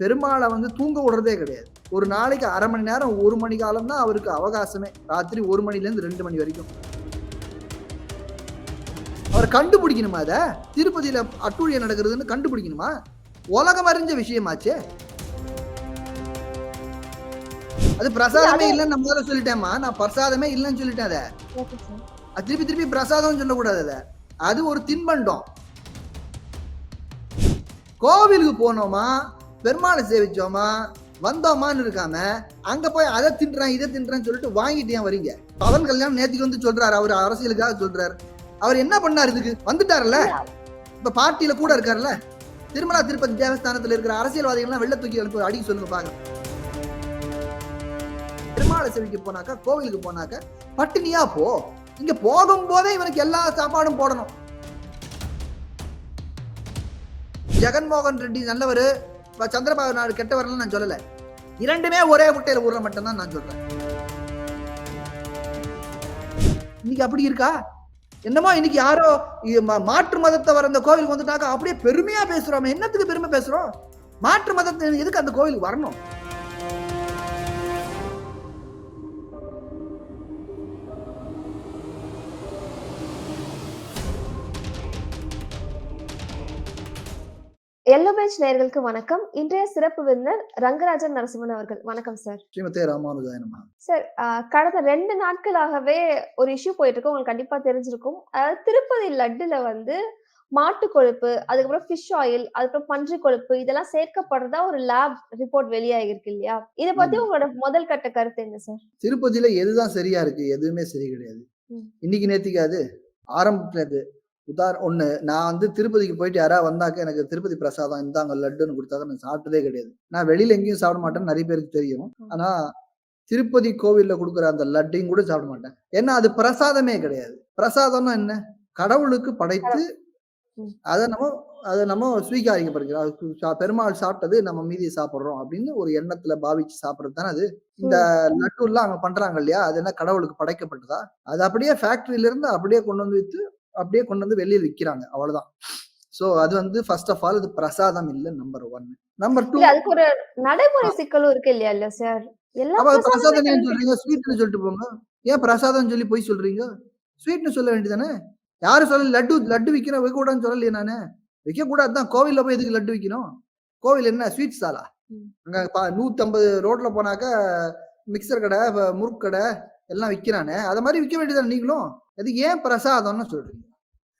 பெருமாளை வந்து தூங்க விடுறதே கிடையாது. ஒரு நாளைக்கு 1/2 மணி நேரம் 1 மணி காலம் தான் அவருக்கு அவகாசமே. ராத்திரி 1 மணிலேருந்து 2 மணி வரைக்கும். அவரை கண்டுபிடிக்கணுமா அத? திருப்பதியில அட்டூழியம் நடக்குதுன்னு கண்டுபிடிக்கணுமா? உலகம் அறிஞ்ச விஷயமாச்சே. அது பிரசாதமே இல்லன்னு நான் முதல்ல சொல்லிட்டேன்மா. நான் பிரசாதமே இல்லன்னு சொல்லிட்டேன் அத. திருப்பி திருப்பி பிரசாதம் சொல்லக்கூடாது அத. அது ஒரு தின்பண்டம். கோவிலுக்கு போனோமா, பெருமாளை சேவிச்சோமா, வந்தோமான்னு இருக்காம அங்க போய் அதை தின்றேன் இதை தின்றேன்னு சொல்லிட்டு வாங்கிட்டு ஏன் வரீங்க? பவன் கல்யாணம் நேத்துக்கு வந்து சொல்றாரு, அவர் அரசியலுக்காக சொல்றாரு. அவர் என்ன பண்ணாரு? இதுக்கு வந்துட்டாருல்ல, இப்ப பார்ட்டியில கூட இருக்காருல்ல. திருமலா திருப்பதி தேவஸ்தானத்துல இருக்கிற அரசியல்வாதிகள் வெள்ள தூக்கி அனுப்பி அடிக்க சொல்லுங்க பாக்க. பெருமாளை சேவிக்க போனாக்கா, கோவிலுக்கு போனாக்கா பட்டினியா போ. இங்க போகும் போதே இவனுக்கு எல்லா சாப்பாடும் போடணும். ஜெகன்மோகன் ரெட்டி நல்லவரு, சந்திரபாபு நாயுடு கெட்டவர்னு நான் சொல்லல. இரண்டுமே ஒரே முட்டையில ஊற மட்டும் தான் நான் சொல்றேன். இன்னைக்கு அப்படி இருக்கா? என்னமோ இன்னைக்கு யாரோ மாற்று மதத்தவர் அந்த கோவிலுக்கு வந்துட்டாக்க அப்படியே பெருமையா பேசுறோம். என்னத்துக்கு பெருமை பேசுறோம்? மாற்று மதத்தை எதுக்கு அந்த கோவிலுக்கு வரணும்? எல்லோ பேஜ் நேயர்களுக்கு வணக்கம். இன்றைய சிறப்பு விருந்தினர் ரங்கராஜன் நரசிம்மன் அவர்கள். வணக்கம் சார். ஸ்ரீமதே ராமானுஜாய நமஹ. சார், கடந்த 2 நாட்களாகவே ஒரு இஷ்யூ போயிட்டு இருக்கு. உங்களுக்கு கண்டிப்பா தெரிஞ்சிருக்கும். திருப்பதி லட்டுல வந்து மாட்டு கொழுப்பு, அதுக்கப்புறம் ஃபிஷ் ஆயில், அதுக்கப்புறம் பன்றி கொழுப்பு இதெல்லாம் சேர்க்கப்படுறதா ஒரு லேப் ரிப்போர்ட் வெளியாகிருக்கு இல்லையா? இத பத்தி உங்களோட முதல் கட்ட கருத்து என்ன சார்? திருப்பதியில எதுதான் சரியா இருக்கு? எதுவுமே சரி கிடையாது. இன்னைக்கு நேத்திக்கு அது ஆரம்பத்துல ஒண்ணு நான் வந்து திருப்பதிக்கு போயிட்டு யாராவது வந்தாக்க எனக்கு திருப்பதி பிரசாதம் இந்தாங்க லட்டுன்னு கொடுத்தாக்க நான் சாப்பிட்டதே கிடையாது. நான் வெளியில எங்கேயும் சாப்பிட மாட்டேன்னு நிறைய பேருக்கு தெரியும். ஆனா திருப்பதி கோவில்ல கொடுக்குற அந்த லட்டையும் கூட சாப்பிட மாட்டேன். ஏன்னா அது பிரசாதமே கிடையாது. பிரசாதம்னா என்ன? கடவுளுக்கு படைத்து அதை நம்ம ஸ்வீகாரிக்கப்படுகிறோம். பெருமாள் சாப்பிட்டது நம்ம மீதி சாப்பிடுறோம் அப்படின்னு ஒரு எண்ணத்துல பாவிச்சு சாப்பிடுறது தானே அது. இந்த லட்டு எல்லாம் அவங்க பண்றாங்க இல்லையா, அது என்ன கடவுளுக்கு படைக்கப்பட்டதா? அது அப்படியே ஃபேக்டரியில இருந்து அப்படியே கொண்டு வந்து வித்து அப்படியே கொண்டு வந்து வெளியே விற்கிறாங்க. அவ்வளவுதான். சோ அது வந்து ஃபர்ஸ்ட் ஆஃப் ஆல் இது பிரசாதம் இல்ல. நம்பர் 1. நம்பர் 2, அதுக்கு ஒரு நடைமுறை சிக்கலும் இருக்கு இல்லையா சார்? பிரசாதம் ஏன் சொல்றீங்க? ஸ்வீட்னு சொல்லிட்டு போங்க. ஏன் பிரசாதம் சொல்லி போய் சொல்றீங்க? ஸ்வீட்னு சொல்ல வேண்டியதானே? யாரும் சொல்ல லட்டு விக்கிறேன் வைக்க கூடாதுன்னு சொல்லலையே நானு. வைக்க கூடாதுதான். கோவில்ல போய் எதுக்கு லட்டு விக்கணும்? கோவில் என்ன ஸ்வீட் சாலா? அங்க 150 ரோட்ல போனாக்க மிக்சர் கடை, முறுக்கு கடை எல்லாம் விக்கிறானே. அத மாதிரி விக்க வேண்டியதானே நீங்களும்? அது ஏன் பிரசாதம்னு சொல்றீங்க?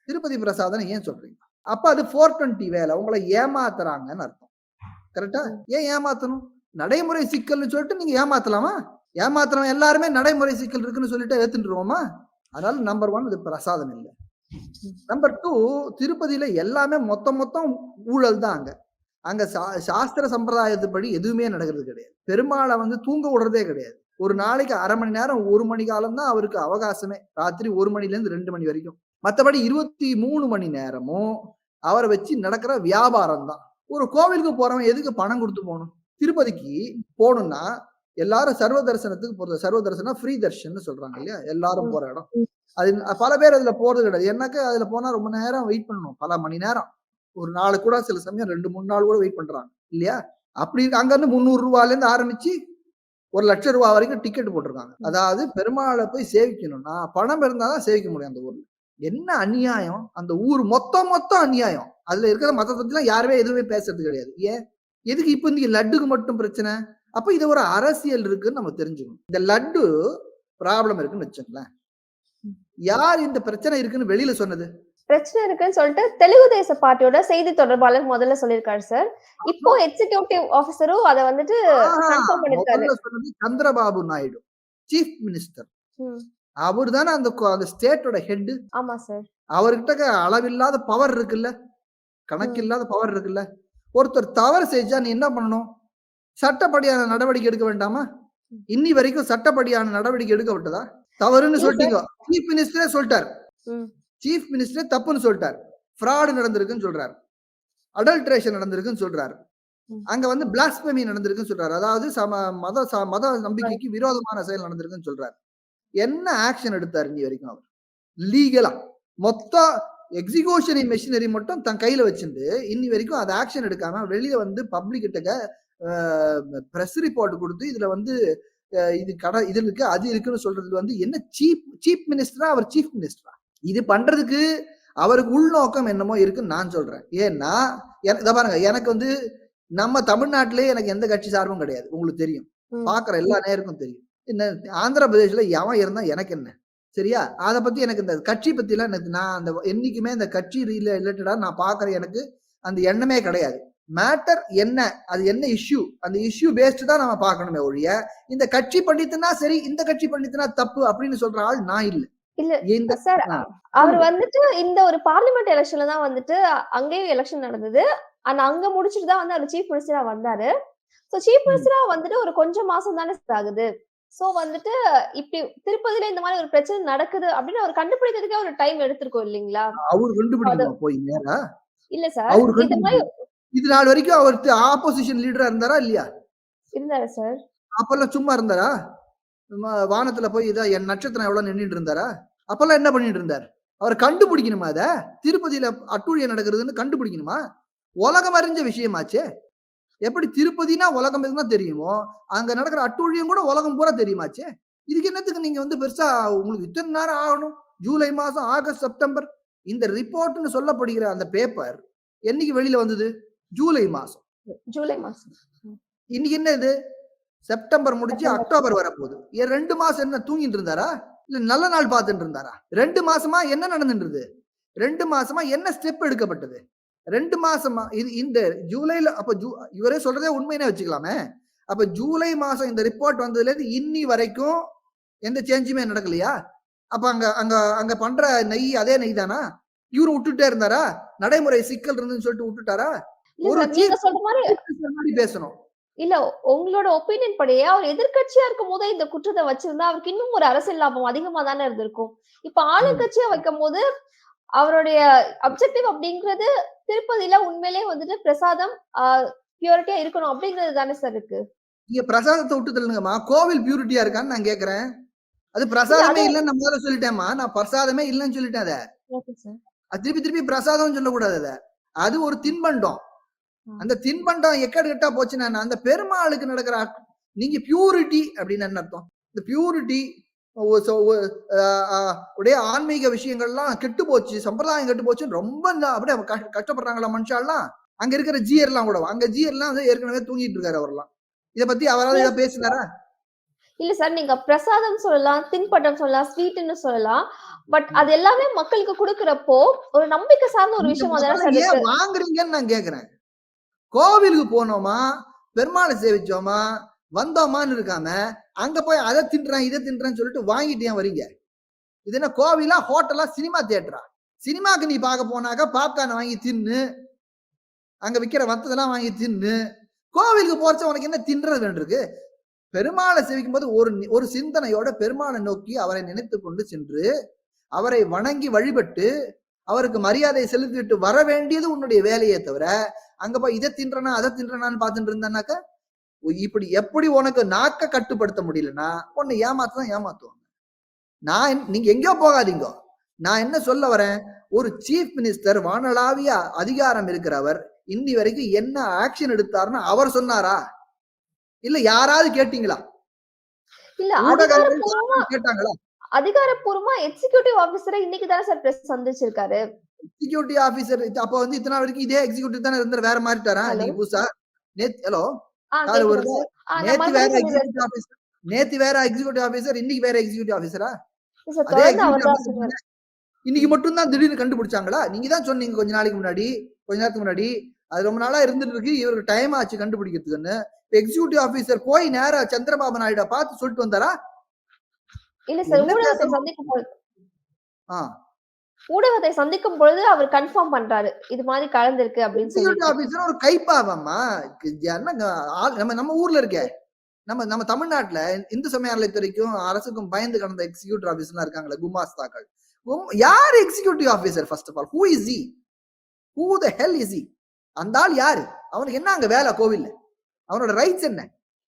திருப்பதி பிரசாதம் ஏன் சொல்றீங்க? அப்ப அது 420 வேலை. உங்களை ஏமாத்துறாங்கன்னு அர்த்தம். கரெக்டா? ஏன் ஏமாத்தணும்? நடைமுறை சிக்கல்னு சொல்லிட்டு நீங்க ஏமாத்தலாமா? ஏமாத்துறவன் எல்லாருமே நடைமுறை சிக்கல் இருக்குன்னு சொல்லிட்டு ஏத்துட்டுருவோமா? அதனால நம்பர் 1 இது பிரசாதம் இல்லை. நம்பர் 2, திருப்பதியில எல்லாமே மொத்தம் ஊழல் தான். அங்க சாஸ்திர சம்பிரதாயத்துப்படி எதுவுமே நடக்கிறது கிடையாது. பெருமாளை வந்து தூங்க விடுறதே கிடையாது. ஒரு நாளைக்கு 1/2 மணி நேரம் 1 மணி காலம் தான் அவருக்கு அவகாசமே. ராத்திரி 1 மணிலேருந்து 2 மணி வரைக்கும். மற்றபடி 23 மணி நேரமும் அவரை வச்சு நடக்கிற வியாபாரம் தான். ஒரு கோவிலுக்கு போறவன் எதுக்கு பணம் கொடுத்து போகணும்? திருப்பதிக்கு போகணும்னா எல்லாரும் சர்வ தரிசனத்துக்கு போறது. சர்வ தரிசனம் ஃப்ரீ தர்ஷன் சொல்றாங்க இல்லையா, எல்லாரும் போற இடம். அது பல பேர் அதுல போறது கிடையாது. ஏன்னாக்கா அதுல போனா ரொம்ப நேரம் வெயிட் பண்ணணும். பல மணி நேரம். ஒரு நாள் கூட சில சமயம் 2-3 நாள் கூட வெயிட் பண்றாங்க இல்லையா? அப்படி அங்க இருந்து 300 ரூபாயில இருந்து ஆரம்பிச்சு 1,00,000 ரூபாய் வரைக்கும் டிக்கெட் போட்டிருக்காங்க. அதாவது பெருமாளை போய் சேவிக்கணும்னா பணம் இருந்தாதான் சேவிக்க முடியும் அந்த ஊர்ல. என்ன அநியாயம்! அந்த ஊர் மொத்தம் அநியாயம். அதுல இருக்கிற மதத்தை பத்தி எல்லாம் யாருமே எதுவுமே பேசுறது கிடையாது. ஏன் எதுக்கு இப்ப இன்னைக்கு லட்டுக்கு மட்டும் பிரச்சனை? அப்ப இது ஒரு அரசியல் இருக்குன்னு நம்ம தெரிஞ்சுக்கணும். இந்த லட்டு ப்ராப்ளம் இருக்குன்னு வச்சுங்களேன். யார் இந்த பிரச்சனை இருக்குன்னு வெளியில சொன்னது? பிரச்சனை இருக்குன்னு சொல்லிட்டு தெலுங்கு தேச பார்ட்டியோட செய்தி தொடர்பாளர் முதல்ல சொல்லிருக்காரு சார். இப்போ எக்ஸிகியூட்டிவ் ஆபீசரும் அத வந்துட்டு கன்ஃபார்ம் பண்ணிருக்காரு. Chandrababu Naidu chief minister. அவர் தானே அந்த ஸ்டேட்டோட ஹெட். ஆமா சார். அவர்கிட்ட அளவில்லாத பவர் இருக்குல்ல, கணக்கில்லாத பவர் இருக்குல்ல. ஒருத்தர் தவறு செஞ்சா நீ என்ன பண்ணணும்? சட்டப்படியான நடவடிக்கை எடுக்க வேண்டாமா? இன்னி வரைக்கும் சட்டப்படியான நடவடிக்கை எடுக்கப்பட்டதா? தவறுன்னு சொல்லிட்டீங்க. சீஃப் மினிஸ்டரே சொல்லிட்டார். சீஃப் மினிஸ்டரே தப்புன்னு சொல்லிட்டார். ஃப்ராட் நடந்திருக்குன்னு சொல்றாரு. அடல்ட்ரேஷன் நடந்திருக்குன்னு சொல்றாரு. அங்க வந்து பிளாஸ்பெமி நடந்திருக்குன்னு சொல்றாரு. அதாவது மத நம்பிக்கைக்கு விரோதமான செயல் நடந்திருக்குன்னு சொல்றாரு. என்ன ஆக்ஷன் எடுத்தாரு இன்னி வரைக்கும் அவர்? லீகலா மொத்த எக்ஸிகியூஷன் மெஷினரி மட்டும் தன் கையில வச்சுட்டு இன்னி வரைக்கும் அது ஆக்ஷன் எடுக்காம வெளியே வந்து பப்ளிக் கிட்ட பிரஸ் ரிப்போர்ட் கொடுத்து இதுல வந்து இது இது இருக்கு அது இருக்குன்னு சொல்றது வந்து என்ன சீஃப் மினிஸ்டரா அவர் சீஃப் மினிஸ்டரா? இது பண்றதுக்கு அவருக்கு உள்நோக்கம் என்னமோ இருக்குன்னு நான் சொல்றேன். ஏன்னா இதை பாருங்க, எனக்கு வந்து நம்ம தமிழ்நாட்டிலே எனக்கு எந்த கட்சி சார்பும் கிடையாது, உங்களுக்கு தெரியும். பாக்குற எல்லா நேருக்கும் தெரியும். என்ன ஆந்திர பிரதேஷ்ல எவன் இருந்தா எனக்கு என்ன, சரியா? அதை பத்தி எனக்கு இந்த கட்சி பத்தி எல்லாம் எனக்கு நான் அந்த என்னைக்குமே இந்த கட்சி ரிலேட்டடா நான் பாக்குற எனக்கு அந்த எண்ணமே கிடையாது. மேட்டர் என்ன, அது என்ன இஷ்யூ, அந்த இஷ்யூ பேஸ்டு தான் நம்ம பார்க்கணுமே ஒழிய இந்த கட்சி பண்ணிட்டுனா சரி இந்த கட்சி பண்ணிட்டுனா தப்பு அப்படின்னு சொல்ற ஆள் நான் இல்ல. இல்ல சார், அவர் வந்துட்டு இந்த ஒரு பார்லிமெண்ட் எலெக்ஷன்ல தான் வந்துட்டு அங்கேயும் எலெக்ஷன் நடந்தது. ஆனா அங்க முடிச்சிட்டு தான் வந்து அவர் சீஃப் மினிஸ்டரா வந்தாரு. சோ சீஃப் மினிஸ்டரா வந்துட்டு ஒரு கொஞ்சம் மாசம் தானே ஆகுது. சோ வந்துட்டு இப்படி திருப்பதியில இந்த மாதிரி ஒரு பிரச்சனை நடக்குது அப்படின்னு அவர் கண்டுபிடிக்கிறதுக்கே ஒரு டைம் எடுத்திருக்கோம் இல்லீங்களா? அவர் கண்டுபிடிக்கணும் போய் நேரா. இல்ல சார், இது நாள் வரைக்கும் அவர் ஆப்போசிஷன் லீடரா இருந்தாரா இல்லையா? இருந்தாரு சார். அப்பெல்லாம் சும்மா இருந்தாரா? வானத்துல போய் இதான் என் நட்சத்திரம் எவ்வளவு நின்றுட்டு இருந்தாரா? அப்பெல்லாம் என்ன பண்ணிட்டு இருந்தார்? அவர் கண்டுபிடிக்கணுமா? அத திருப்பதியில அட்டூழியம் நடக்கிறதுன்னு கண்டுபிடிக்கணுமா? உலகம் அறிஞ்ச விஷயமாச்சே. எப்படி திருப்பதினா உலகம் தான் தெரியுமோ, அங்க நடக்கிற அட்டூழியம் கூட உலகம் பூரா தெரியுமாச்சே. இதுக்கு என்னத்துக்கு நீங்க வந்து பெருசா உங்களுக்கு இத்தனை நேரம் ஆகணும்? ஜூலை மாசம், ஆகஸ்ட், செப்டம்பர் இந்த ரிப்போர்ட்னு சொல்லப்படுகிற அந்த பேப்பர் என்னைக்கு வெளியில வந்தது? ஜூலை மாசம். இன்னைக்கு என்ன இது? செப்டம்பர் முடிச்சு அக்டோபர் வரப்போகுது. 2 மாசம் என்ன தூங்கிட்டு இருந்தாரா? இல்ல நல்ல நாள் பார்த்துட்டு இருந்தாரா? 2 மாசமா என்ன நடந்துட்டு? 2 மாசமா என்ன ஸ்டெப் எடுக்கப்பட்டது? 2 மாசமா இது இந்த ஜூலைல அப்ப இவரே சொல்றதே உண்மைனே வச்சுக்கலாமே. அப்ப ஜூலை மாசம் இந்த ரிப்போர்ட் வந்ததுல இருந்து இன்னி வரைக்கும் எந்த சேஞ்சுமே நடக்கலையா? அப்ப அங்க அங்க அங்க பண்ற நெய் அதே நெய் தானா? இவரு விட்டுட்டே இருந்தாரா? நடைமுறை சிக்கல் இருந்துன்னு சொல்லிட்டு விட்டுட்டாரா? ஒரு மாதிரி பேசணும். இல்ல உங்களோட ஒப்பீனியன் படியே அவர் எதிர்கட்சியா இருக்கும் போதே இந்த குற்றத்தை வச்சிருந்தா அவருக்கு இன்னும் ஒரு அரசியல் லாபம் அதிகமா தானே இருந்திருக்கும். இப்ப ஆளுங்கட்சியா வைக்கும் போது அவருடைய அப்ஜெக்டிவ் அப்படிங்கிறது திருப்பதியில உண்மையிலேயே வந்துட்டு பிரசாதம் பியூரிட்டியா இருக்கணும் அப்படிங்கிறது தானே சார் இருக்கு. நீங்க பிரசாதத்தை விட்டு தள்ளுங்கம்மா, கோவில் பியூரிட்டியா இருக்கான்னு நான் கேக்குறேன். அது பிரசாதமே இல்லன்னு நான் முதல்ல சொல்லிட்டேன்மா. நான் பிரசாதமே இல்லன்னு சொல்லிட்டேன். அத திருப்பி திருப்பி பிரசாதம் சொல்லக்கூடாது. அது ஒரு தின்பண்டம். அந்த தின்பண்டம் எக்கடு கெட்டா போச்சுன்னா அந்த பெருமாளுக்கு நடக்கிற நீங்க பியூரிட்டி அப்படின்னு என்ன அர்த்தம்? இந்த பியூரிட்டி உடைய ஆன்மீக விஷயங்கள்லாம் கெட்டு போச்சு, சம்பிரதாயம் கெட்டு போச்சுன்னு ரொம்ப அப்படியே கஷ்டப்படுறாங்களா மனுஷாலாம்? அங்க இருக்கிற ஜியர் எல்லாம் கூட அங்க ஜியர் எல்லாம் வந்து ஏற்கனவே தூங்கிட்டு இருக்காரு. அவரெல்லாம் இத பத்தி அவரால் ஏதாவது பேசினாரா? இல்ல சார், நீங்க பிரசாதம் சொல்லலாம், தின்பண்டம் சொல்லலாம், ஸ்வீட்னு சொல்லலாம். பட் அது எல்லாமே மக்களுக்கு கொடுக்கறப்போ ஒரு நம்பிக்கை சார்ந்த ஒரு விஷயம் வாங்குறீங்கன்னு நான் கேக்குறேன். கோவிலுக்கு போனோமா, பெருமாளை சேவிச்சோமா, வந்தோமான்னு இருக்காம அங்க போய் அதை தின்றேன் இதை தின்றேன்னு சொல்லிட்டு வாங்கிட்டு ஏன் வரீங்க? இது என்ன கோவிலா, ஹோட்டலா, சினிமா தியேட்டரா? சினிமாக்கு நீ பார்க்க போனாக்கா பாப்கார்ன் வாங்கி தின்னு, அங்க விற்கிற வத்ததெல்லாம் வாங்கி தின்னு. கோவிலுக்கு போறச்ச உனக்கு என்ன தின்றது வேண்டியிருக்கு? பெருமாளை சேவிக்கும் போது ஒரு சிந்தனையோட பெருமாளை நோக்கி அவரை நினைத்து கொண்டு சென்று அவரை வணங்கி வழிபட்டு அவருக்கு மரியாதை செலுத்திட்டு வர வேண்டியது உன்னுடைய வேலையே தவிர அங்க போய் இதை தின்றனா அதை தின்றனான்னு பார்த்துட்டு இருந்தானாக்க இப்படி எப்படி உனக்கு நாக்க கட்டுப்படுத்த முடியலன்னா உன்னை ஏமாத்தான் ஏமாத்துவாங்க. நீங்க எங்கேயோ போகாதீங்க. நான் என்ன சொல்ல வரேன், ஒரு சீஃப் மினிஸ்டர் வானளாவிய அதிகாரம் இருக்கிறவர் இன்னி வரைக்கும் என்ன ஆக்ஷன் எடுத்தாருன்னு அவர் சொன்னாரா? இல்ல யாராவது கேட்டீங்களா? கேட்டாங்களா? அதிகாரப்பூர்வமா எக்ஸிகியூட்டிவ் ஆபீசரை இன்னைக்கு தானே சார் பிரஸ் சந்திச்சிருக்காரு. எக்ஸிகியூட்டிவ் ஆபீசர் அப்ப வந்து இத்தனை வரைக்கும் இதே எக்ஸிகியூட்டிவ் தானே இருந்தாரு, வேற மாறிட்டாரா? நீங்க புதுசா ஹலோ நேத்து வேற எக்ஸிகியூட்டிவ் ஆபீசர், நேத்து வேற எக்ஸிகியூட்டிவ் ஆபீசர், இன்னைக்கு வேற எக்ஸிகியூட்டிவ் ஆபீசரா? இன்னைக்கு மட்டும் தான் திடீர்னு கண்டுபிடிச்சாங்களா? நீங்க தான் சொன்னீங்க கொஞ்ச நாளைக்கு முன்னாடி, கொஞ்ச நேரத்துக்கு முன்னாடி அது ரொம்ப நாளா இருந்துட்டு இருக்கு, இவருக்கு டைம் ஆச்சு கண்டுபிடிக்கிறதுக்குன்னு. எக்ஸிகியூட்டிவ் ஆபீசர் போய் நேரா சந்திரபாபு நாயுடு பார்த்து சொல்லிட்டு வந்தாரா? இல்ல சார், ஊடகத்தை சந்திக்கும் பொழுது ஊடகத்தை சந்திக்கும் பொழுது அவர் கன்ஃபார்ம் பண்றாரு இது மாதிரி கலந்திருக்கு அப்படின்னு சொல்லி. ஆபீசர் ஒரு கைப்பாவம்மா நம்ம ஊர்ல இருக்கே, நம்ம தமிழ்நாட்டுல இந்து சமய அறநிலையத்துறைக்கும் அரசுக்கும் பயந்து கடந்த எக்ஸிகியூட்டிவ் ஆபீசர்லாம் இருக்காங்களே, குமாஸ்தாக்கள். யார் executive officer? First of all who is he? Who the hell is he? அந்த ஆள் யாரு? அவனுக்கு என்ன அங்க வேலை கோவில்ல? அவனோட ரைட்ஸ் என்ன?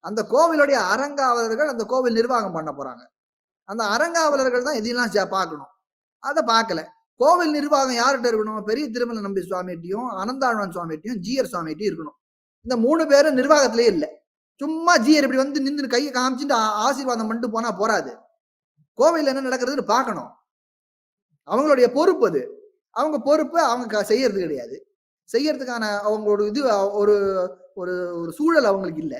அந்த கோவிலுடைய அறங்காவலர்கள் அந்த கோவில் நிர்வாகம் பண்ண போறாங்க. அந்த அறங்காவலர்கள் தான் இதெல்லாம் பார்க்கணும். அதை பார்க்கல. கோவில் நிர்வாகம் யார்கிட்ட இருக்கணும்? பெரிய திருமலை நம்பி சுவாமிகிட்டையும், அனந்தாழ்வான் சுவாமிகிட்டையும், ஜிஆர் சுவாமிகிட்டையும் இருக்கணும். இந்த 3 பேரும் நிர்வாகத்திலேயே இல்ல. சும்மா ஜீயர் இப்படி வந்து நின்னு கைய காமிச்சுட்டு ஆசீர்வாதம் பண்ணிட்டு போனா போறாது. கோவில்ல என்ன நடக்குதுன்னு பார்க்கணும். அவங்களுடைய பொறுப்பு அது. அவங்க பொறுப்ப அவங்க செய்யறது கிடையாது. செய்யறதுக்கான அவங்களோட இது ஒரு ஒரு ஒரு சூழல் அவங்களுக்கு இல்ல.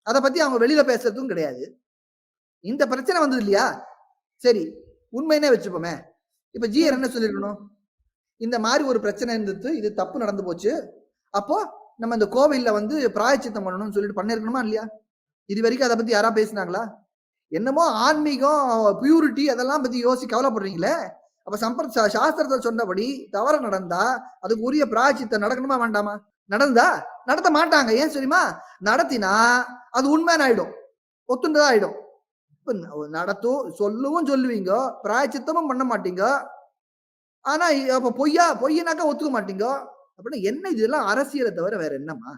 அத பத்தி அவங்க வெளியில பேசுறதும் கிடையாது. இந்த பிரச்சனை வந்தது இல்லையா? சரி, உண்மைன்னே வச்சுப்போமே. இப்ப ஜீயர் என்ன சொல்லியிருக்கணும்? இந்த மாரி ஒரு பிரச்சனை இருந்தது. இது தப்பு நடந்து போச்சு. அப்போ நம்ம இந்த கோவில்ல வந்து பிராயச்சித்தம் பண்ணணும்னு சொல்லிட்டு பண்ணியிருக்கணுமா இல்லையா? இதுவரைக்கும் அத பத்தி யாராவது பேசுனாங்களா? என்னமோ ஆன்மீகம், பியூரிட்டி அதெல்லாம் பத்தி கவலைப்படுறீங்களே. அப்ப சாஸ்திரத்துல சொன்னபடி தவறு நடந்தா அதுக்கு உரிய பிராயச்சித்தம் நடக்கணுமா வேண்டாமா? நடந்தா? நடத்த மாட்டாங்க. ஏன் தெரியுமா? நடத்தினா அது உண்மைன்னு ஆயிடும். ஒத்துண்டதா ஆயிடும். இப்ப சொல்லவும் சொல்லுவீங்க, பிராயச்சித்தமும் பண்ண மாட்டீங்க. ஆனா அப்ப பொய்யனாக்கா ஒத்துக்க மாட்டீங்க. அப்படின்னா என்ன இதெல்லாம் அரசியலை தவிர வேற என்னம்மா?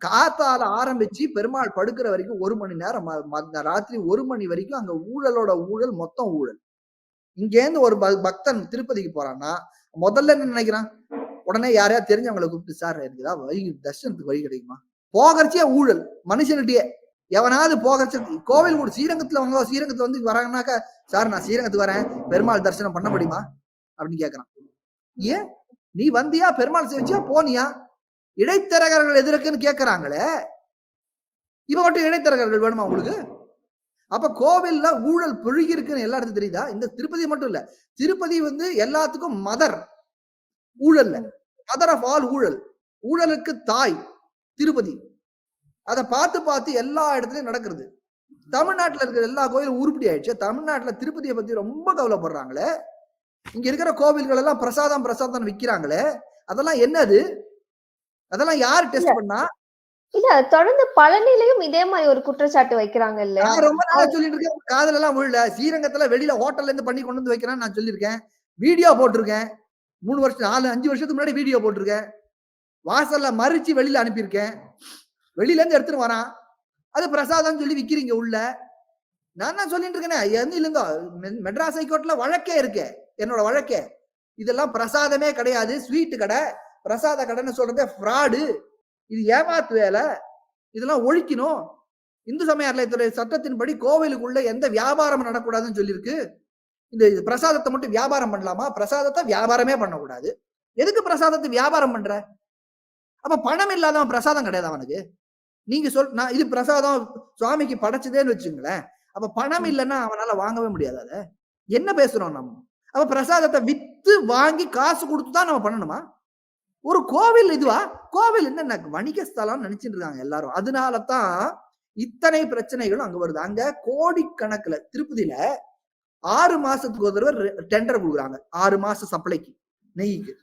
காத்தால ஆரம்பிச்சு பெருமாள் படுக்கிற வரைக்கும் 1 மணி நேரம் ராத்திரி 1 மணி வரைக்கும் அங்க ஊழலோட ஊழல், மொத்தம் ஊழல். இங்கேருந்து ஒரு பக்தன் திருப்பதிக்கு போறான்னா, முதல்ல என்ன நினைக்கிறான்? உடனே யாரையாவது தெரிஞ்சவங்களை கூப்பிட்டு, சார் எனக்கு ஏதாவது வழி தர்சனத்துக்கு வழி கிடைக்குமா? போகறச்சே ஊழல் மனுஷன்கிட்டயே. எவனாவது போகறச்ச கோவில் கூட ஸ்ரீரங்கத்துல வந்து வராங்கன்னாக்கா, சார் நான் ஸ்ரீரங்கத்துக்கு வரேன், பெருமாள் தரிசனம் பண்ண முடியுமா அப்படின்னு கேட்கறான். ஏன் நீ வந்தியா, பெருமாள் சேவிச்சியா, போனியா? இடைத்தரகர்கள் எதிர்க்குன்னு கேட்கறாங்களே. இவ மட்டும் இடைத்தரகர்கள் வேணுமா உங்களுக்கு? அப்ப கோவில்ல ஊழல் பெருகி இருக்குன்னு எல்லா இடத்துக்கும் தெரியுதா? இந்த திருப்பதி மட்டும் இல்ல. திருப்பதி வந்து எல்லாத்துக்கும் மதர் ஊழல்ல. மதர் ஆஃப் ஆல் ஊழல். ஊழலுக்கு தாய் திருப்பதி. அத பார்த்து எல்லா இடத்துலயும் நடக்கிறது. தமிழ்நாட்டுல இருக்கிற எல்லா கோயிலும் உருப்படி ஆயிடுச்சு. தமிழ்நாட்டுல திருப்பதியை பத்தி ரொம்ப கவலைப்படுறாங்களே. இங்க இருக்கிற கோவில்கள் எல்லாம் பிரசாதம் விக்கிறாங்களே. அதெல்லாம் என்னது? அதெல்லாம் யாரு டெஸ்ட் பண்ணா? இல்ல தொடர்ந்து பழனிலயும் இதே மாதிரி ஒரு குற்றச்சாட்டு வைக்கிறாங்க இல்ல? நான் ரொம்ப நாளா சொல்லிட்டு இருக்கேன். காதுல எல்லாம் விழல. ஸ்ரீரங்கத்துல வெளியில ஹோட்டல்ல இருந்து பண்ணி கொண்டு வந்து வைக்கிறேன்னு நான் சொல்லியிருக்கேன். வீடியோ போட்டிருக்கேன். 3 வருஷம் 4, 5 வருஷத்துக்கு முன்னாடி வீடியோ போட்டிருக்கேன். வாசல்ல மறிச்சு வெளியில அனுப்பியிருக்கேன். வெளியில இருந்து எடுத்துட்டு வரான். அது பிரசாதம் சொல்லி விக்கிறீங்க உள்ள. நான் தான் சொல்லிட்டு இருக்கேன். மெட்ராஸ் ஹைகோர்ட்ல வழக்கே இருக்கு. என்னோட வழக்கே. இதெல்லாம் பிரசாதமே கிடையாது. ஸ்வீட் கடை, பிரசாத கடைன்னு சொல்றதே ஃப்ராடு. இது ஏமாத்து வேலை. இதெல்லாம் ஒழிக்கணும். இந்து சமய அறநிலையத்துறை சட்டத்தின்படி கோவிலுக்குள்ள எந்த வியாபாரம் நடக்கூடாதுன்னு சொல்லியிருக்கு. இந்த பிரசாதத்தை மட்டும் வியாபாரம் பண்ணலாமா? பிரசாதத்தை வியாபாரமே பண்ணக்கூடாது. எதுக்கு பிரசாதத்தை வியாபாரம் பண்ற? அப்ப பணம் இல்லாதவன் பிரசாதம் கிடையாது அவனுக்கு. நீங்க நான் இது பிரசாதம் சுவாமிக்கு படைச்சதேன்னு வச்சுங்களேன். அப்ப பணம் இல்லைன்னா அவனால வாங்கவே முடியாது. அத என்ன பேசுறோம் நம்ம? அப்ப பிரசாதத்தை வித்து வாங்கி காசு கொடுத்துதான் நம்ம பண்ணணுமா? ஒரு கோவில் இதுவா? கோவில் என்ன வணிக ஸ்தலம் நினைச்சிட்டு இருக்காங்க எல்லாரும். அதனாலதான் இத்தனை பிரச்சனைகளும் அங்க வருது. அங்க கோடிக்கணக்குல திருப்பதியில 6 மாசத்துக்கு ஒரு தடவை டெண்டர் கொடுக்குறாங்க. 6 மாச சப்ளைக்கு நெய்க்கு.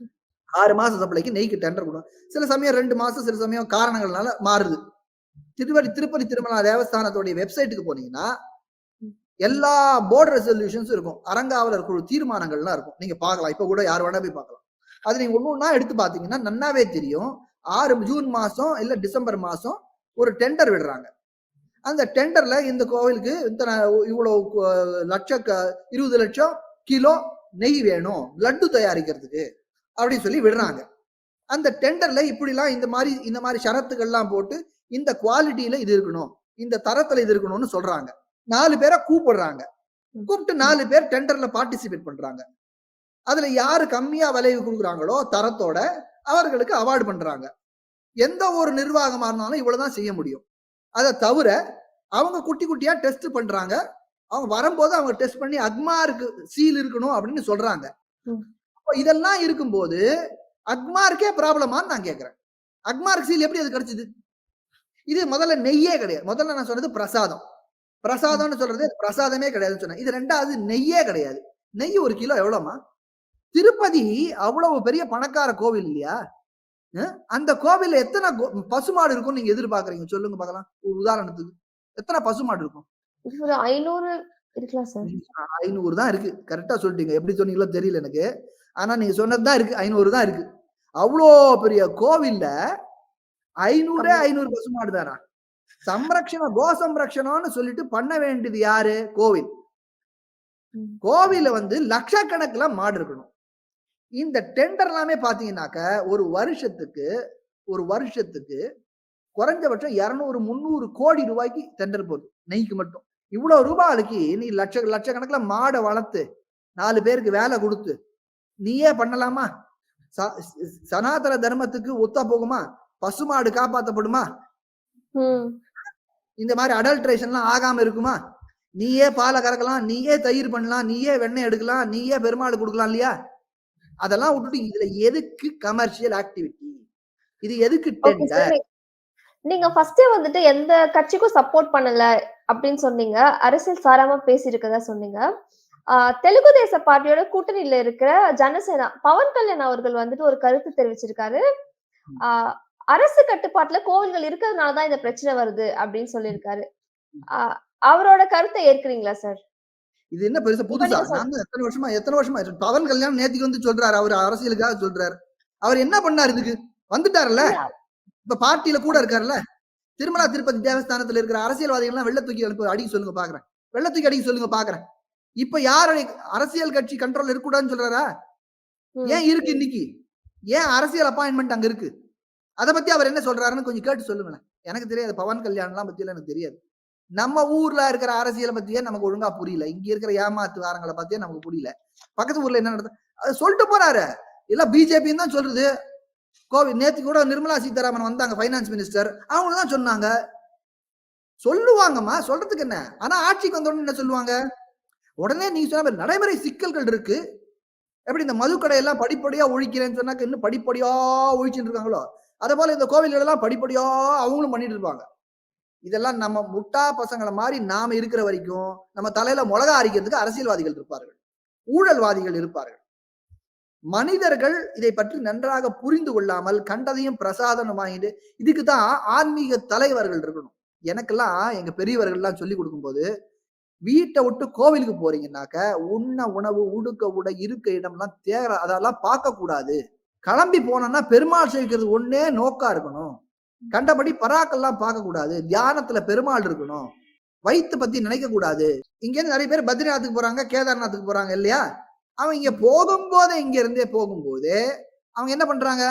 6 மாச சப்ளைக்கு நெய்க்கு டெண்டர் கொடுக்குறாங்க. சில சமயம் 2 மாசம், சில சமயம் காரணங்கள்னால மாறுது. திருப்பதி திருமலா தேவஸ்தானத்துடைய வெப்சைட்டுக்கு போனீங்கன்னா எல்லா போர்டு ரெசல்யூஷன்ஸ் இருக்கும். அறங்காவலர் குழு தீர்மானங்கள்லாம் இருக்கும். நீங்க பார்க்கலாம். இப்ப கூட யார் வேணா போய் பார்க்கலாம். அது நீங்க ஒண்ணு எடுத்து பாத்தீங்கன்னா நன்னாவே தெரியும். ஜூன் மாசம் இல்ல டிசம்பர் மாசம் ஒரு டெண்டர் விடுறாங்க. அந்த டெண்டர்ல இந்த கோவிலுக்கு இவ்வளவு 20 லட்சம் கிலோ நெய் வேணும் லட்டு தயாரிக்கிறதுக்கு அப்படின்னு சொல்லி விடுறாங்க. அந்த டெண்டர்ல இப்படிலாம் இந்த மாதிரி ஷரத்துகள்லாம் போட்டு இந்த குவாலிட்டியில இது இருக்கணும், இந்த தரத்துல இது இருக்கணும்னு சொல்றாங்க. 4 பேரை கூப்பிடுறாங்க. கூப்பிட்டு 4 பேர் டெண்டர்ல பார்ட்டிசிபேட் பண்றாங்க. அதுல யாரு கம்மியா விலை கொடுக்குறாங்களோ தரத்தோட அவர்களுக்கு அவார்டு பண்றாங்க. எந்த ஒரு நிர்வாகமா இருந்தாலும் இவ்வளவுதான் செய்ய முடியும். அதை தவிர அவங்க குட்டி குட்டியா டெஸ்ட் பண்றாங்க. அவங்க வரும்போது அவங்க டெஸ்ட் பண்ணி அக்மார்க்கு சீல் இருக்கணும் அப்படின்னு சொல்றாங்க. இதெல்லாம் இருக்கும்போது அக்மார்க்கே ப்ராப்ளமான்னு நான் கேட்கிறேன். அக்மார்க் சீல் எப்படி அது கிடைச்சது? இது முதல்ல நெய்யே கிடையாது. முதல்ல நான் சொன்னது பிரசாதம்னு சொல்றது பிரசாதமே கிடையாதுன்னு சொன்னேன். இது 2வது நெய்யே கிடையாது. நெய் 1 கிலோ எவ்வளவுமா? திருப்பதி அவ்வளவு பெரிய பணக்கார கோவில் இல்லையா? அந்த கோவில்ல எத்தனை பசுமாடு இருக்கும் நீங்க எதிர்பார்க்கறீங்க? சொல்லுங்க பார்க்கலாம். ஒரு உதாரணத்துக்கு எத்தனை பசுமாடு இருக்கும்? 500 இருக்கலாம் சார். 500 தான் இருக்கு. கரெக்டா சொல்லிட்டீங்க. எப்படி சொன்னீங்களோ தெரியல எனக்கு. ஆனா நீங்க சொன்னதுதான் இருக்கு. 500 தான் இருக்கு. அவ்வளோ பெரிய கோவில்ல 500 பசுமாடு தானா? கோ சம்ரக்ஷணம்னு சொல்லிட்டு பண்ண வேண்டியது யாரு? கோவில். கோவில வந்து லட்சக்கணக்குல மாடு இருக்கணும். இந்த டெண்டர் எல்லாமே பாத்தீங்கன்னாக்க ஒரு வருஷத்துக்கு குறைஞ்சபட்சம் 200, 300 கோடி ரூபாய்க்கு டெண்டர் போகுது நெய்க்கு மட்டும். இவ்வளவு ரூபாய்க்கு நீ லட்சக்கணக்குல மாடை வளர்த்து 4 பேருக்கு வேலை கொடுத்து நீயே பண்ணலாமா? சனாதன தர்மத்துக்கு ஒத்தா போகுமா? பசுமாடு காப்பாற்றப்படுமா? இந்த மாதிரி அடல்ட்ரேஷன்லாம் ஆகாம இருக்குமா? நீயே பாலை கறக்கலாம், நீயே தயிர் பண்ணலாம், நீயே வெண்ணெய் எடுக்கலாம், நீயே பெருமாள் கொடுக்கலாம் இல்லையா? அதெல்லாம் விட்டுட்டு இதுல எதுக்கு கமர்ஷியல் ஆக்டிவிட்டி? இது எதுக்கு டெண்டர்? நீங்க ஃபர்ஸ்டே வந்துட்டு எந்த கட்சிக்கும் சப்போர்ட் பண்ணல அப்படின்னு சொன்னீங்க. அரசியல் சாராம பேசியிருக்கதா சொன்னீங்க. தெலுங்கு தேச பார்ட்டியோட கூட்டணியில இருக்கிற ஜனசேனா பவன் கல்யாண் அவர்கள் வந்துட்டு ஒரு கருத்து தெரிவிச்சிருக்காரு. அரசு கட்டுப்பாட்டுல கோவில்கள் இருக்கிறதுனாலதான் இந்த பிரச்சனை வருது அப்படின்னு சொல்லியிருக்காரு. அவரோட கருத்தை ஏற்கிறீங்களா சார்? இது என்ன பெருசா புதுசா? நாங்க எத்தனை வருஷமா பவன் கல்யாண் நேத்திக்கு வந்து சொல்றாரு, அவர் அரசியலுக்காக சொல்றாரு. அவர் என்ன பண்ணாரு? இதுக்கு வந்துட்டாருல்ல, இப்ப பார்ட்டியில கூட இருக்காருல்ல. திருமலா திருப்பதி தேவஸ்தானத்துல இருக்கிற அரசியல்வாதிகள் எல்லாம் வெள்ள தூக்கி அடிக்க சொல்லுங்க பாக்குறேன். வெள்ள தூக்கி அடிக்க சொல்லுங்க பாக்குறேன். இப்ப யாரு அரசியல் கட்சி கண்ட்ரோல் இருக்கக்கூடாதுன்னு சொல்றாரா? ஏன் இருக்கு இன்னைக்கு? ஏன் அரசியல் அப்பாயின்மெண்ட் அங்க இருக்கு? அதை பத்தி அவர் என்ன சொல்றாருன்னு கொஞ்சம் கேட்டு சொல்லுங்களேன். எனக்கு தெரியாது, பவன் கல்யாண்லாம் பத்தி எல்லாம் எனக்கு தெரியாது. நம்ம ஊர்ல இருக்கிற அரசியலை பத்தியே நமக்கு ஒழுங்கா புரியல. இங்க இருக்கிற ஏமாத்துவாரங்களை பத்தியே நமக்கு புரியல. பக்கத்து ஊர்ல என்ன நடந்தது அது சொல்லிட்டு போறாரு. இல்ல பிஜேபின்னு தான் சொல்றது. கோவிட் நேத்து கூட நிர்மலா சீதாராமன் வந்தாங்க, பைனான்ஸ் மினிஸ்டர். அவங்க தான் சொன்னாங்க. சொல்லுவாங்கம்மா, சொல்றதுக்கு என்ன? ஆனா ஆட்சிக்கு வந்த உடனே என்ன சொல்லுவாங்க? உடனே நீங்க சொன்ன நடைமுறை சிக்கல்கள் இருக்கு. எப்படி இந்த மதுக்கடையெல்லாம் படிப்படியா ஒழிக்கிறேன்னு சொன்னாக்க இன்னும் படிப்படியா ஒழிச்சுட்டு இருக்காங்களோ, அதே போல இந்த கோவில்கள் எல்லாம் படிப்படியா அவங்களும் பண்ணிட்டு இருப்பாங்க. இதெல்லாம் நம்ம முட்டா பசங்களை மாதிரி நாம இருக்கிற வரைக்கும் நம்ம தலையில மிளகா அரிக்கிறதுக்கு அரசியல்வாதிகள் இருப்பார்கள், ஊழல்வாதிகள் இருப்பார்கள். மனிதர்கள் இதை பற்றி நன்றாக புரிந்து கொள்ளாமல் கண்டதையும் பிரசாதனம் வாங்கிட்டு, இதுக்குதான் ஆன்மீக தலைவர்கள் இருக்கணும். எனக்கெல்லாம் எங்க பெரியவர்கள் எல்லாம் சொல்லி கொடுக்கும் போது, வீட்டை விட்டு கோவிலுக்கு போறீங்கன்னாக்க உண்ண உணவு, உடுக்க உடை, இருக்க இடம்லாம் அதெல்லாம் பார்க்க கூடாது. கிளம்பி போனோம்னா பெருமாள் சேவிக்கிறது ஒன்னே நோக்கா இருக்கணும். கண்டபடி பராக்கெல்லாம் பார்க்க கூடாது. தியானத்துல பெருமாள் இருக்கணும். வயிற்று பத்தி நினைக்க கூடாது. இங்க இருந்து நிறைய பேர் பத்ரிநாத்துக்கு போறாங்க, கேதார்நாத்துக்கு போறாங்க இல்லையா? அவங்க இங்க போகும்போதே, இங்க இருந்தே போகும்போதே அவங்க என்ன பண்றாங்க?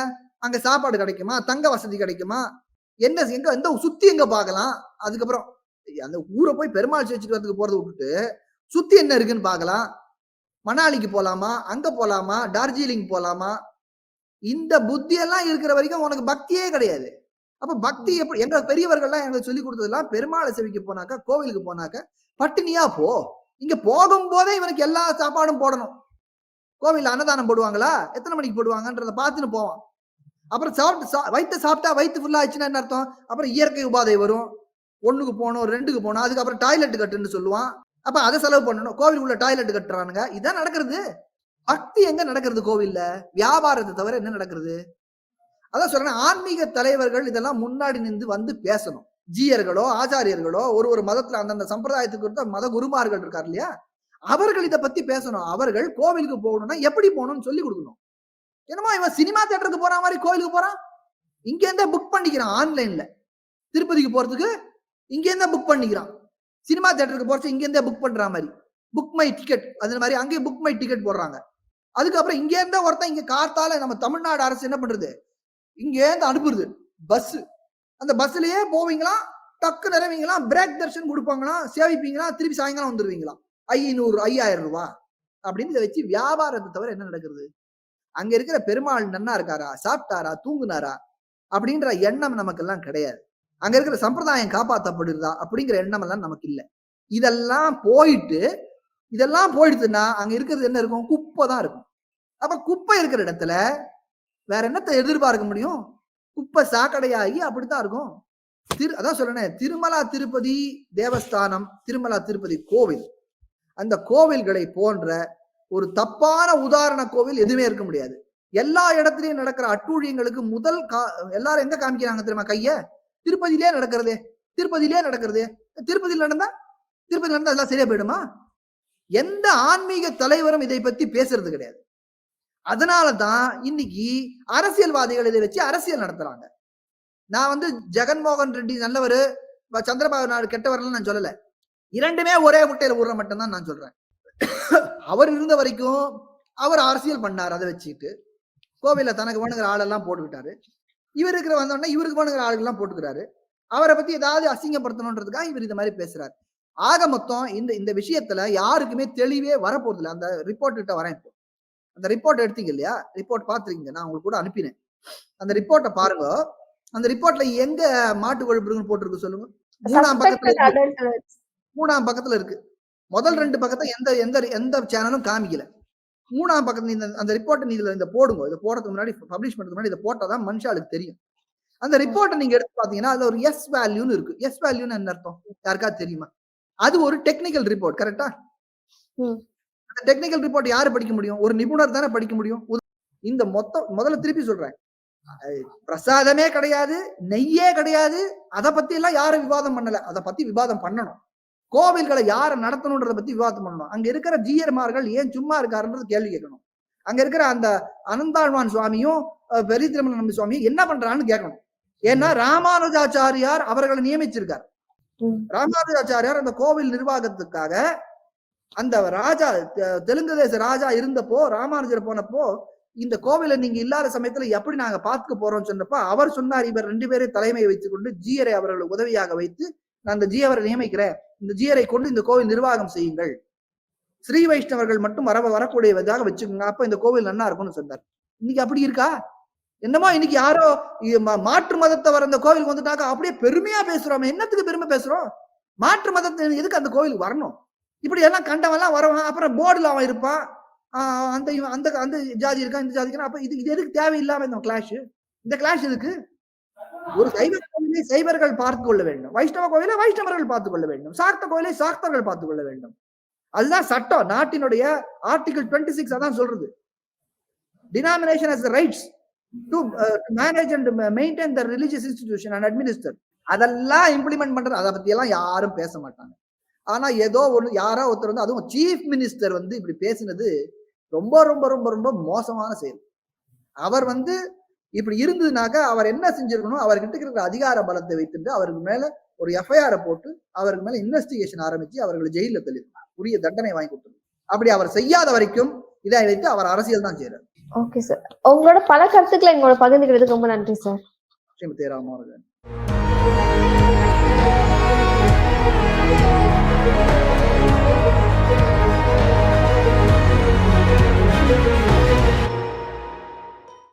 அங்க சாப்பாடு கிடைக்குமா? தங்க வசதி கிடைக்குமா? என்ன எந்த சுத்தி எங்க பார்க்கலாம்? அதுக்கப்புறம் அந்த ஊரை போய் பெருமாள் சேவிச்சுட்டு வரதுக்கு போறதை விட்டுட்டு சுத்தி என்ன இருக்குன்னு பார்க்கலாம். மணாலிக்கு போலாமா? அங்க போலாமா? டார்ஜிலிங் போலாமா? இந்த புத்தி எல்லாம் இருக்கிற வரைக்கும் உனக்கு பக்தியே கிடையாது. அப்ப பக்தி எப்படி? எங்க பெரியவர்கள்லாம் எங்களுக்கு சொல்லி கொடுத்ததெல்லாம் பெருமாளை செவிக்க போனாக்க, கோவிலுக்கு போனாக்க பட்டினியா போ. இங்க போகும்போதே இவனுக்கு எல்லா சாப்பாடும் போடணும். கோவில் அன்னதானம் போடுவாங்களா? எத்தனை மணிக்கு போடுவாங்கன்றத பார்த்துன்னு போவான். அப்புறம் வயிற்று சாப்பிட்டா வயிற்று ஃபுல்லா ஆச்சுன்னா என்ன அர்த்தம்? அப்புறம் இயற்கை உபாதை வரும். 1க்கு போகணும், 2க்கு போகணும், அதுக்கப்புறம் டாய்லெட் கட்டுன்னு சொல்லுவான். அப்ப அதை செலவு பண்ணணும். கோவிலுக்குள்ள டாய்லெட் கட்டுறானுங்க. இதான் நடக்கிறது. பக்தி எங்க நடக்கிறது? கோவில்ல வியாபாரத்தை தவிர என்ன நடக்கிறது? அதான் சொல்றேன், ஆன்மீக தலைவர்கள் இதெல்லாம் முன்னாடி நின்று வந்து பேசணும். ஜீயர்களோ ஆச்சாரியர்களோ ஒரு மதத்துல அந்தந்த சம்பிரதாயத்துக்கு மத குருமார்கள் இருக்காரு இல்லையா, அவர்கள் இதை பத்தி பேசணும். அவர்கள் கோவிலுக்கு போகணும்னா எப்படி போகணும்னு சொல்லி கொடுக்கணும். என்னமோ இவன் சினிமா தியேட்டருக்கு போற மாதிரி கோவிலுக்கு போறான். இங்க இருந்தே புக் பண்ணிக்கிறான் ஆன்லைன்ல. திருப்பதிக்கு போறதுக்கு இங்க இருந்தே புக் பண்ணிக்கிறான். சினிமா தியேட்டருக்கு போறது இங்க இருந்தே புக் பண்ற மாதிரி புக் மை டிக்கெட், அது மாதிரி அங்கேயே புக் மை டிக்கெட் போடுறாங்க. அதுக்கப்புறம் இங்க இருந்தே ஒருத்தன் இங்க காத்தால நம்ம தமிழ்நாடு அரசு என்ன பண்றது? இங்க இருந்து அனுப்புறது பஸ். அந்த பஸ்லயே போவீங்களா, டக்கு நிறைவீங்களா, பிரேக் தர்ஷன் கொடுப்பாங்களா, சேவிப்பீங்களா, திருப்பி சாயங்காலம் வந்துருவீங்களா, 500 5000 ரூபாய் அப்படின்னு இதை வச்சு வியாபாரத்தை தவிர என்ன நடக்கிறது? அங்க இருக்கிற பெருமாள் நன்னா இருக்காரா, சாப்பிட்டாரா, தூங்குனாரா அப்படின்ற எண்ணம் நமக்கு எல்லாம் கிடையாது. அங்க இருக்கிற சம்பிரதாயம் காப்பாற்றப்படுறதா அப்படிங்கிற எண்ணம் எல்லாம் நமக்கு இல்லை. இதெல்லாம் போயிடுச்சுன்னா அங்க இருக்கிறது என்ன இருக்கும்? குப்பை தான் இருக்கும். அப்ப குப்பை இருக்கிற இடத்துல வேற என்னத்தை எதிர்பார்க்க முடியும்? குப்பை சாக்கடையாகி அப்படித்தான் இருக்கும். அதான் சொல்றேன், திருமலா திருப்பதி தேவஸ்தானம், திருமலா திருப்பதி கோவில், அந்த கோவில்களை போன்ற ஒரு தப்பான உதாரண கோவில் எதுவுமே இருக்க முடியாது. எல்லா இடத்துலயும் நடக்கிற அட்டூழியங்களுக்கு முதல் எல்லாரும் எங்க காமிக்கிறாங்க தெரியுமா? கைய திருப்பதியிலே நடக்கிறதே. திருப்பதியில் நடந்தா எல்லாம் சரியா போயிடுமா? எந்த ஆன்மீக தலைவரும் இதை பத்தி பேசுறது கிடையாது. அதனாலதான் இன்னைக்கு அரசியல்வாதிகள் இதை வச்சு அரசியல் நடத்துறாங்க. நான் ஜெகன்மோகன் ரெட்டி நல்லவரு, சந்திரபாபு நாயுடு கெட்டவர்கள் நான் சொல்லல. இரண்டுமே ஒரே முட்டையில ஊற மட்டும் தான் நான் சொல்றேன். அவர் இருந்த வரைக்கும் அவர் அரசியல் பண்ணார். அதை வச்சுட்டு கோவில தனக்கு வேணுங்கிற ஆளெல்லாம் போட்டுக்கிட்டாரு. இவருக்கு வந்தோடனே இவருக்கு பண்ணுங்கிற ஆளுகள்லாம் போட்டுக்கிறாரு. அவரை பத்தி ஏதாவது அசிங்கப்படுத்தணுன்றதுக்காக இவர் இந்த மாதிரி பேசுறாரு. ஆக மொத்தம் இந்த விஷயத்துல யாருக்குமே தெளிவே வரப்போறதில்ல. அந்த ரிப்போர்ட் கிட்ட வரேன் இப்போ. அந்த ரிப்போர்ட் எடுத்தீங்க இல்லையா? ரிப்போர்ட் பார்த்திருக்கீங்க. நான் உங்களுக்கு கூட அனுப்பினேன். அந்த ரிப்போர்ட்ட பாருங்க. அந்த ரிப்போர்ட்ல எங்க மாட்டு கொழுப்பு இருக்குன்னு போட்டிருக்கு சொல்லுங்க. 3ஆம் பக்கத்துல சஸ்பெக்டட் இருக்கு. அடல்ட் 3ஆம் பக்கத்துல இருக்கு. முதல் 2 பக்கத்த எந்த சேனலும் காமிக்கல. 3ஆம் பக்கத்துல அந்த ரிப்போர்ட்ட நீங்க இதுல போடுங்க. இத போடுறதுக்கு முன்னாடி பப்ளிஷ் பண்றதுக்கு முன்னாடி இத போட்டா தான் மனுஷாளுக்கு தெரியும். அந்த ரிப்போர்ட்ட நீங்க எடுத்து பாத்தீங்கன்னா அதுல ஒரு எஸ் வேல்யூன்னு இருக்கு. எஸ் வேல்யூன்னு என்ன அர்த்தம்? யாருக்காவது தெரியுமா? அது ஒரு டெக்னிக்கல் ரிப்போர்ட் கரெக்ட்டா? அந்த டெக்னிக்கல் ரிப்போர்ட் யாரு படிக்க முடியும்? ஒரு நிபுணர் தானே படிக்க முடியும். இந்த முதல்ல திருப்பி சொல்றேன். பிரசாதமே கிடையாது, நெய்யே கிடையாது. அத பத்தி எல்லாம் யாரும் விவாதம் பண்ணல. அத பத்தி விவாதம் பண்ணணும். கோவில்களை யார நடத்தணும்ன்றத பத்தி விவாதம் பண்ணணும். அங்க இருக்கிற ஜீயர்மார்கள் ஏன் சும்மா இருக்காருன்றது கேள்வி கேட்கணும். அங்க இருக்கிற அந்த அனந்தாழ்வான் சுவாமியும் பெரிய திருமல நம்பி சுவாமியும் என்ன பண்றான்னு கேட்கணும். ஏன்னா ராமானுஜாச்சாரியார் அவர்களை நியமிச்சிருக்கார். ராமானுஜாச்சாரியார் அந்த கோவில் நிர்வாகத்துக்காக அந்த ராஜா தெலுங்கு தேச ராஜா இருந்தப்போ ராமானுஜர் போனப்போ இந்த கோவிலை நீங்க இல்லாத சமயத்துல எப்படி நாங்க பார்த்துக்க போறோம்னு சொன்னப்ப அவர் சொன்னார், இவர் 2 பேரும் தலைமையை வைத்துக் கொண்டு ஜீயரை அவர்களுக்கு உதவியாக வைத்து நான் இந்த ஜீயரை நியமிக்கிறேன். இந்த ஜீயரை கொண்டு இந்த கோவில் நிர்வாகம் செய்யுங்கள். ஸ்ரீ வைஷ்ணவர்கள் மட்டும் வரக்கூடியதாக வச்சுக்கோங்க. அப்ப இந்த கோவில் நல்லா இருக்கும்னு சொன்னார். இன்னைக்கு அப்படி இருக்கா? என்னமோ இன்னைக்கு யாரோ மாற்று மதத்தவர் அந்த கோவிலுக்கு வந்துட்டாக்க அப்படியே பெருமையா பேசுறோம். என்னத்துக்கு பெருமை பேசுறோம்? மாற்று மதத்தை எதுக்கு அந்த கோவிலுக்கு வரணும்? இப்படி எல்லாம் கண்டவெல்லாம் வரவன் அப்புறம் போர்டுல அவன் இருப்பான். அந்த அந்த ஜாதி இருக்கா, இந்த ஜாதி இருக்கா. அப்ப இது எதுக்கு தேவையில்லாம இந்த கிளாஷ்? இந்த கிளாஷ் எதுக்கு? ஒரு சைவ கோவிலை சைவர்கள் பார்த்துக் கொள்ள வேண்டும், வைஷ்ணவ கோவிலை வைஷ்ணவர்கள் பார்த்துக் கொள்ள வேண்டும், சாக்த கோவிலை சாக்தர்கள் பார்த்துக் கொள்ள வேண்டும். அதுதான் சட்டம். நாட்டினுடைய ஆர்டிகல் 26 அதான் சொல்றது. Denomination has the rights to manage and maintain the religious institution and administer. அதெல்லாம் இம்ப்ளிமெண்ட் பண்றது. அதை பத்தி எல்லாம் யாரும் பேச மாட்டாங்க. ஆனா ஏதோ யாரோ ஒருத்தர் வந்து அதுவும் சீஃப் மினிஸ்டர் வந்து இப்படி பேசினது ரொம்ப ரொம்ப ரொம்ப ரொம்ப மோசமான செயல். அவர் வந்து இப்படி இருந்ததுனாக்க அவர் என்ன செஞ்சிருக்கணும்? அவர்கிட்ட இருக்கிற அதிகார பலத்தை வைத்துட்டு அவருக்கு மேல ஒரு எஃப்ஐஆர் போட்டு அவருக்கு மேல இன்வெஸ்டிகேஷன் ஆரம்பிச்சு அவர்களை ஜெயில தள்ளிருக்காங்க. உரிய தண்டனை வாங்கி கொடுத்துருக்காங்க. அப்படி அவர் செய்யாத வரைக்கும் இதை வைத்து அவர் அரசியல் தான் செய்யறாரு. Okay sir. உங்களோட பல கருத்துக்களை எங்களோட பகிர்ந்துக்கிறதுக்கு ரொம்ப நன்றி சார். ஸ்ரீமதி ராமானுஜன்.